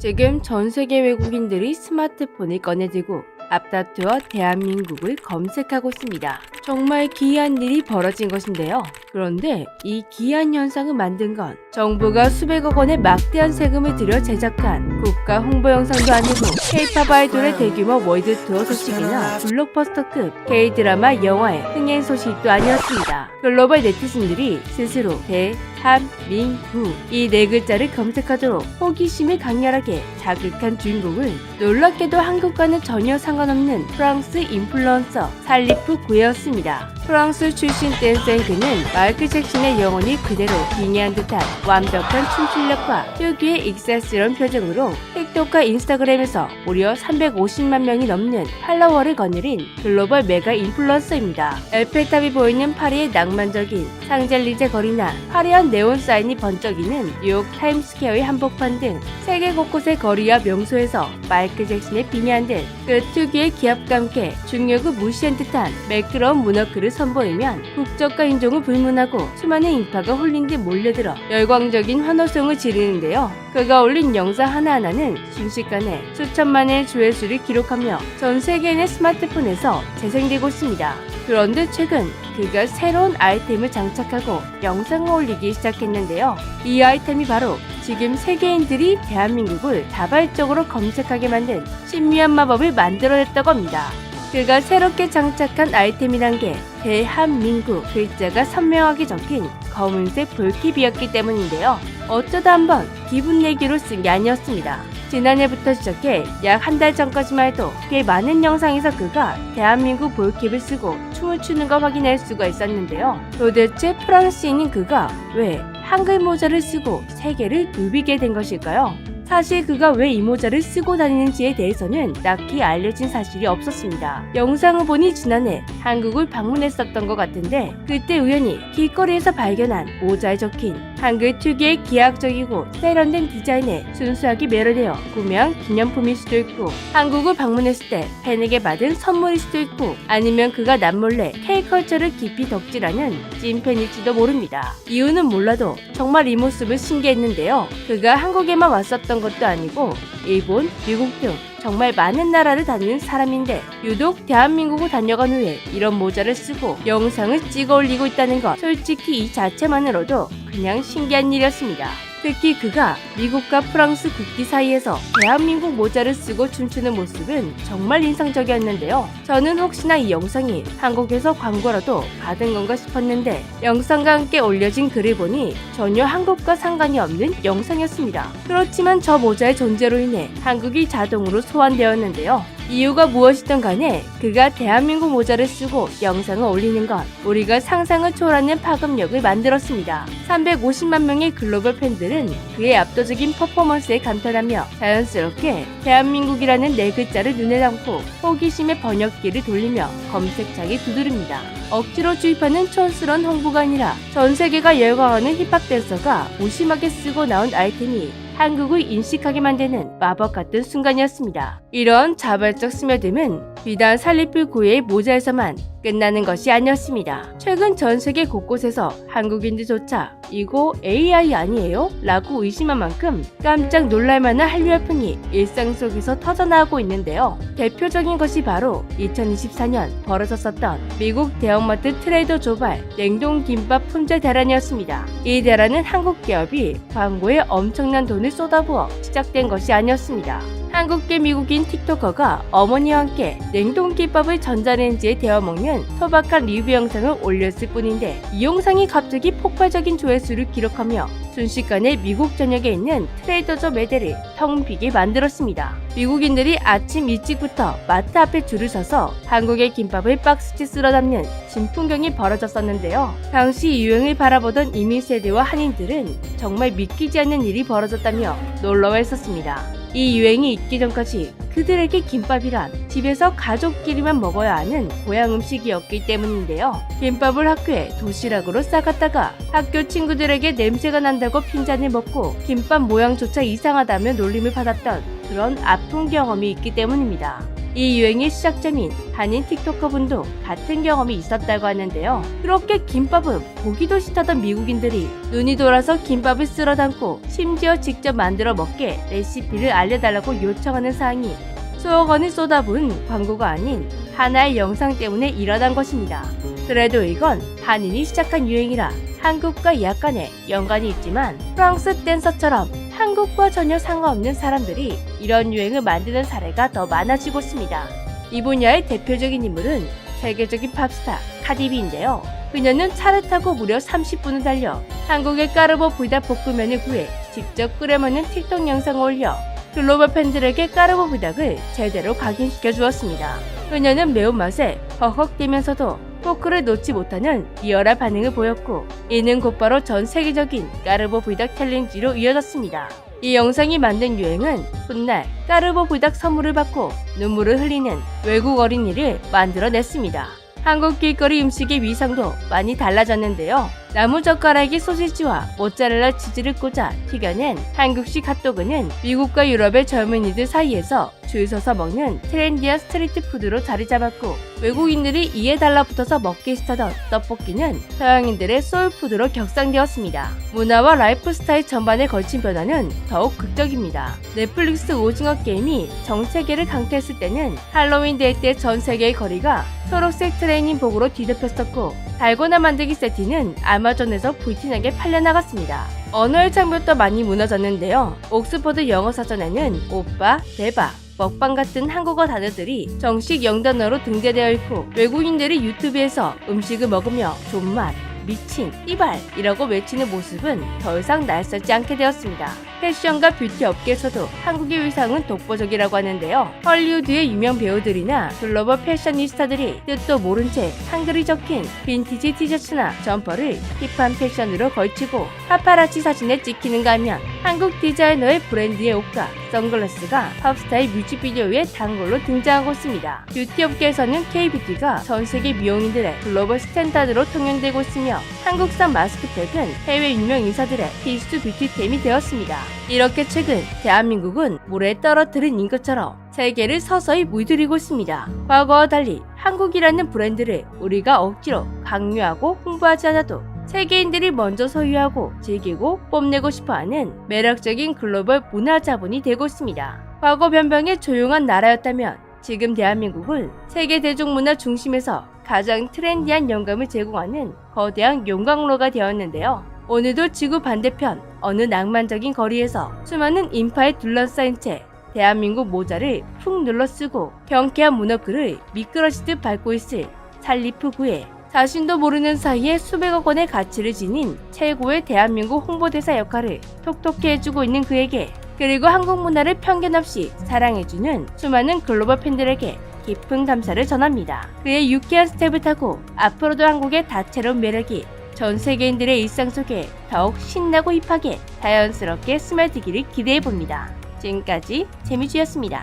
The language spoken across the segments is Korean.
지금 전 세계 외국인들이 스마트폰을 꺼내들고 앞다투어 대한민국을 검색하고 있습니다. 정말 기이한 일이 벌어진 것인데요. 그런데 이 기이한 현상을 만든 건 정부가 수백억 원의 막대한 세금을 들여 제작한 국가 홍보 영상도 아니고 K-팝 아이돌의 대규모 월드 투어 소식이나 블록버스터급 K-드라마 영화의 흥행 소식도 아니었습니다. 글로벌 네티즌들이 스스로 대한민국 이 네 글자를 검색하도록 호기심을 강렬하게 자극한 주인공은 놀랍게도 한국과는 전혀 상관없는 프랑스 인플루언서 살리프 구였습니다. 프랑스 출신 댄서인 그는 마이클 잭슨의 영혼이 그대로 빙의한 듯한 완벽한 춤 실력과 특유의 익살스러운 표정으로 틱톡과 인스타그램에서 무려 350만 명이 넘는 팔로워를 거느린 글로벌 메가 인플루언서입니다. 에펠탑이 보이는 파리의 낭만적인 상젤리제 거리나 화려한 네온 사인이 번쩍이는 뉴욕 타임스퀘어의 한복판 등 세계 곳곳의 거리와 명소에서 마이클 잭슨의 빙의한 듯 그 특유의 기압과 함께 중력을 무시한 듯한 매끄러운 문워크를 선보이면 국적과 인종을 불문하고 수많은 인파가 홀린 듯 몰려들어 열광적인 환호성을 지르는데요. 그가 올린 영상 하나하나는 순식간에 수천만의 조회수를 기록하며 전 세계인의 스마트폰에서 재생되고 있습니다. 그런데 최근 그가 새로운 아이템을 장착하고 영상을 올리기 시작했는데요. 이 아이템이 바로 지금 세계인들이 대한민국을 다발적으로 검색하게 만든 신비한 마법을 만들어냈다고 합니다. 그가 새롭게 장착한 아이템이란 게 대한민국 글자가 선명하게 적힌 검은색 볼캡이었기 때문인데요. 어쩌다 한번 기분 내기로 쓴 게 아니었습니다. 지난해부터 시작해 약 한 달 전까지만 해도 꽤 많은 영상에서 그가 대한민국 볼캡을 쓰고 춤을 추는 걸 확인할 수가 있었는데요. 도대체 프랑스인인 그가 왜 한글 모자를 쓰고 세계를 누비게 된 것일까요? 사실 그가 왜 이 모자를 쓰고 다니는지에 대해서는 딱히 알려진 사실이 없었습니다. 영상을 보니 지난해 한국을 방문했었던 것 같은데 그때 우연히 길거리에서 발견한 모자에 적힌 한글 특유의 기하학적이고 세련된 디자인에 순수하게 매료되어 구매한 기념품일 수도 있고 한국을 방문했을 때 팬에게 받은 선물일 수도 있고 아니면 그가 남몰래 K컬처를 깊이 덕질하는 찐팬일지도 모릅니다. 이유는 몰라도 정말 이 모습을 신기했는데요. 그가 한국에만 왔었던 것도 아니고 일본, 미국 등 정말 많은 나라를 다니는 사람인데 유독 대한민국을 다녀간 후에 이런 모자를 쓰고 영상을 찍어 올리고 있다는 것, 솔직히 이 자체만으로도 그냥 신기한 일이었습니다. 특히 그가 미국과 프랑스 국기 사이에서 대한민국 모자를 쓰고 춤추는 모습은 정말 인상적이었는데요. 저는 혹시나 이 영상이 한국에서 광고라도 받은 건가 싶었는데 영상과 함께 올려진 글을 보니 전혀 한국과 상관이 없는 영상이었습니다. 그렇지만 저 모자의 존재로 인해 한국이 자동으로 소환되었는데요. 이유가 무엇이든 간에 그가 대한민국 모자를 쓰고 영상을 올리는 건 우리가 상상을 초월하는 파급력을 만들었습니다. 350만 명의 글로벌 팬들은 그의 압도적인 퍼포먼스에 감탄하며 자연스럽게 대한민국이라는 네 글자를 눈에 담고 호기심의 번역기를 돌리며 검색창에 두드립니다. 억지로 주입하는 촌스러운 홍보가 아니라 전 세계가 열광하는 힙합 댄서가 무심하게 쓰고 나온 아이템이 한국을 인식하게 만드는 마법 같은 순간이었습니다. 이런 자발적 스며듦은 비단 살리프 구의 모자에서만 끝나는 것이 아니었습니다. 최근 전 세계 곳곳에서 한국인들조차 이거 AI 아니에요? 라고 의심한 만큼 깜짝 놀랄만한 한류 열풍이 일상 속에서 터져나오고 있는데요. 대표적인 것이 바로 2024년 벌어졌었던 미국 대형마트 트레이더 조발 냉동김밥 품절 대란이었습니다. 이 대란은 한국 기업이 광고에 엄청난 돈을 쏟아부어 시작된 것이 아니었습니다. 한국계 미국인 틱토커가 어머니와 함께 냉동김밥을 전자레인지에 데워 먹는 소박한 리뷰 영상을 올렸을 뿐인데 이 영상이 갑자기 폭발적인 조회수를 기록하며 순식간에 미국 전역에 있는 트레이더조 매대를 텅 비게 만들었습니다. 미국인들이 아침 일찍부터 마트 앞에 줄을 서서 한국의 김밥을 박스째 쓸어 담는 진풍경이 벌어졌었는데요. 당시 유행을 바라보던 이민 세대와 한인들은 정말 믿기지 않는 일이 벌어졌다며 놀라워했었습니다. 이 유행이 있기 전까지 그들에게 김밥이란 집에서 가족끼리만 먹어야 하는 고향 음식이었기 때문인데요. 김밥을 학교에 도시락으로 싸갔다가 학교 친구들에게 냄새가 난다고 핀잔을 먹고 김밥 모양조차 이상하다며 놀림을 받았던 그런 아픈 경험이 있기 때문입니다. 이 유행의 시작점인 한인 틱토커분도 같은 경험이 있었다고 하는데요. 그렇게 김밥은 보기도 싫다던 미국인들이 눈이 돌아서 김밥을 쓸어 담고 심지어 직접 만들어 먹게 레시피를 알려달라고 요청하는 사항이 수억 원을 쏟아부은 광고가 아닌 하나의 영상 때문에 일어난 것입니다. 그래도 이건 한인이 시작한 유행이라 한국과 약간의 연관이 있지만 프랑스 댄서처럼 한국과 전혀 상관없는 사람들이 이런 유행을 만드는 사례가 더 많아지고 있습니다. 이 분야의 대표적인 인물은 세계적인 팝스타 카디비인데요. 그녀는 차를 타고 무려 30분을 달려 한국의 까르보 불닭 볶음면을 구해 직접 끓여 먹는 틱톡 영상을 올려 글로벌 팬들에게 까르보 불닭을 제대로 각인시켜 주었습니다. 그녀는 매운맛에 헉헉대면서도 포크를 놓지 못하는 리얼한 반응을 보였고 이는 곧바로 전 세계적인 까르보 불닭 챌린지로 이어졌습니다. 이 영상이 만든 유행은 훗날 까르보 불닭 선물을 받고 눈물을 흘리는 외국 어린이를 만들어냈습니다. 한국 길거리 음식의 위상도 많이 달라졌는데요. 나무젓가락에 소시지와 모짜렐라 치즈를 꽂아 튀겨낸 한국식 핫도그는 미국과 유럽의 젊은이들 사이에서 줄 서서 먹는 트렌디한 스트리트 푸드로 자리 잡았고 외국인들이 이에 달라붙어서 먹기 시작하던 떡볶이는 서양인들의 소울푸드로 격상되었습니다. 문화와 라이프 스타일 전반에 걸친 변화는 더욱 극적입니다. 넷플릭스 오징어 게임이 전 세계를 강타했을 때는 할로윈 데이 때 전 세계의 거리가 초록색 트레이닝복으로 뒤덮였었고 달고나 만들기 세트는 아마존에서 불티나게 팔려나갔습니다. 언어의 창부터 많이 무너졌는데요. 옥스퍼드 영어 사전에는 오빠, 대박, 먹방 같은 한국어 단어들이 정식 영단어로 등재되어 있고 외국인들이 유튜브에서 음식을 먹으며 존맛, 미친, 이발이라고 외치는 모습은 더 이상 낯설지 않게 되었습니다. 패션과 뷰티 업계에서도 한국의 위상은 독보적이라고 하는데요. 헐리우드의 유명 배우들이나 글로벌 패셔니스타들이 뜻도 모른 채 한글이 적힌 빈티지 티셔츠나 점퍼를 힙한 패션으로 걸치고 파파라치 사진에 찍히는가 하면 한국 디자이너의 브랜드의 옷과 선글라스가 팝스타의 뮤직비디오에 단골로 등장하고 있습니다. 뷰티 업계에서는 K-뷰티가 전 세계 미용인들의 글로벌 스탠다드로 통용되고 있으며 한국산 마스크팩은 해외 유명 인사들의 필수 뷰티템이 되었습니다. 이렇게 최근 대한민국은 물에 떨어뜨린 인것처럼 세계를 서서히 물들이고 있습니다. 과거와 달리 한국이라는 브랜드를 우리가 억지로 강요하고 홍보하지 않아도 세계인들이 먼저 소유하고 즐기고 뽐내고 싶어하는 매력적인 글로벌 문화 자본이 되고 있습니다. 과거 변방의 조용한 나라였다면 지금 대한민국은 세계 대중문화 중심에서 가장 트렌디한 영감을 제공하는 거대한 용광로가 되었는데요. 오늘도 지구 반대편 어느 낭만적인 거리에서 수많은 인파에 둘러싸인 채 대한민국 모자를 푹 눌러 쓰고 경쾌한 문어글을 미끄러지듯 밟고 있을 살리프구에 자신도 모르는 사이에 수백억 원의 가치를 지닌 최고의 대한민국 홍보대사 역할을 톡톡히 해주고 있는 그에게 그리고 한국 문화를 편견 없이 사랑해주는 수많은 글로벌 팬들에게 깊은 감사를 전합니다. 그의 유쾌한 스텝을 타고 앞으로도 한국의 다채로운 매력이 전 세계인들의 일상 속에 더욱 신나고 힙하게 자연스럽게 스며들기를 기대해봅니다. 지금까지 재미주였습니다.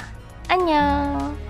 안녕.